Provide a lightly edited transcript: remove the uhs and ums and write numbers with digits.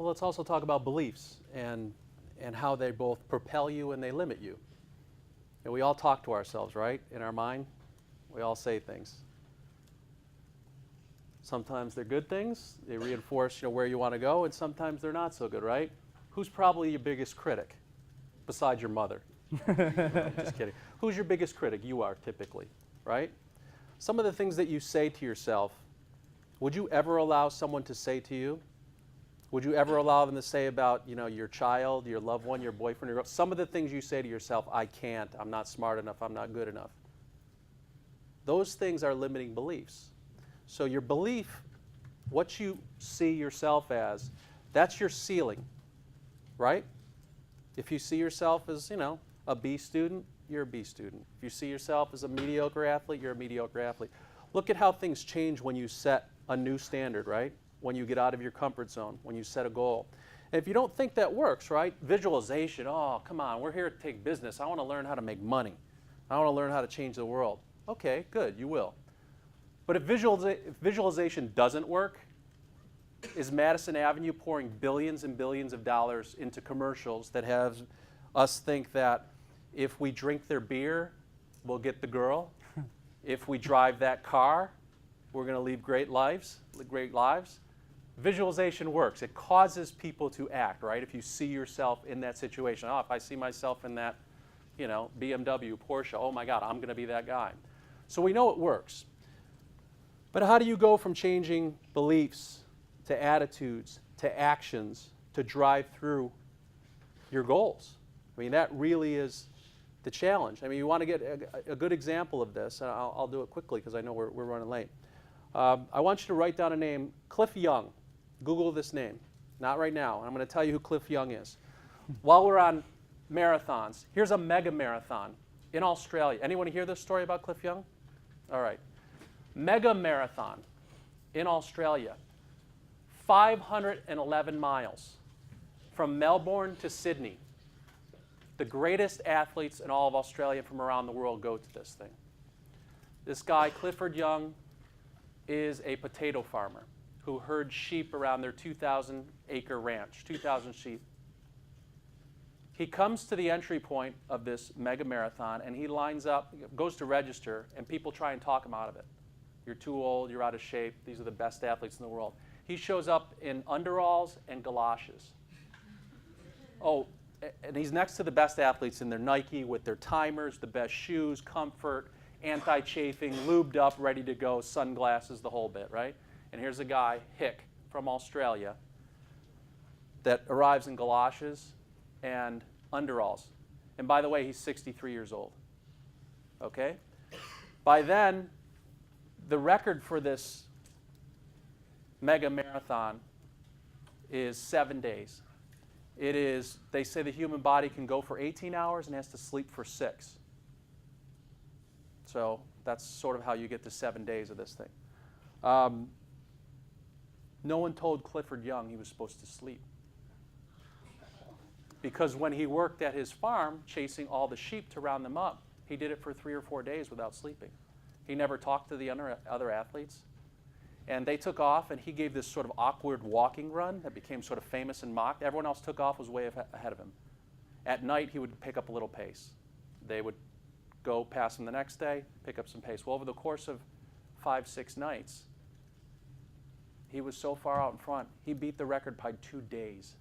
Well, let's also talk about beliefs and how they both propel you and they limit you. And we all talk to ourselves, right? In our mind, we all say things. Sometimes they're good things. They reinforce, where you want to go, and sometimes they're not so good, right? Who's probably your biggest critic besides your mother? No, I'm just kidding. Who's your biggest critic? You are, typically, right? Some of the things that you say to yourself, would you ever allow someone to say to you? Would you ever allow them to say about, your child, your loved one, your boyfriend, your girl? Some of the things you say to yourself, I can't, I'm not smart enough, I'm not good enough. Those things are limiting beliefs. So your belief, what you see yourself as, that's your ceiling, right? If you see yourself as, a B student, you're a B student. If you see yourself as a mediocre athlete, you're a mediocre athlete. Look at how things change when you set a new standard, right? When you get out of your comfort zone, when you set a goal. And if you don't think that works, right? Visualization, oh, come on, we're here to take business. I want to learn how to make money. I want to learn how to change the world. Okay, good, you will. But if visualization doesn't work, is Madison Avenue pouring billions and billions of dollars into commercials that have us think that if we drink their beer, we'll get the girl? If we drive that car, we're going to lead great lives? Visualization works. It causes people to act, right? If you see yourself in that situation, if I see myself in that, BMW, Porsche, oh my God, I'm going to be that guy. So we know it works. But how do you go from changing beliefs to attitudes to actions to drive through your goals? I mean, that really is the challenge. I mean, you want to get a good example of this, and I'll do it quickly because I know we're running late. I want you to write down a name, Cliff Young. Google this name. Not right now. I'm going to tell you who Cliff Young is. While we're on marathons, here's a mega marathon in Australia. Anyone hear this story about Cliff Young? All right. Mega marathon in Australia. 511 miles from Melbourne to Sydney. The greatest athletes in all of Australia from around the world go to this thing. This guy, Clifford Young, is a potato farmer who herds sheep around their 2,000-acre ranch, 2,000 sheep. He comes to the entry point of this mega marathon, and he lines up, goes to register, and people try and talk him out of it. You're too old, you're out of shape, these are the best athletes in the world. He shows up in underalls and galoshes. Oh, and he's next to the best athletes in their Nike with their timers, the best shoes, comfort, anti-chafing, lubed up, ready to go, sunglasses, the whole bit, right? And here's a guy, Hick, from Australia, that arrives in galoshes and underalls. And by the way, he's 63 years old. Okay? By then, the record for this mega marathon is 7 days. It is, they say the human body can go for 18 hours and has to sleep for 6. So that's sort of how you get to 7 days of this thing. No one told Clifford Young he was supposed to sleep. Because when he worked at his farm, chasing all the sheep to round them up, he did it for 3 or 4 days without sleeping. He never talked to the other athletes. And they took off, and he gave this sort of awkward walking run that became sort of famous and mocked. Everyone else took off, was way ahead of him. At night, he would pick up a little pace. They would go past him the next day, pick up some pace. Well, over the course of 5, 6 nights, he was so far out in front, he beat the record by 2 days.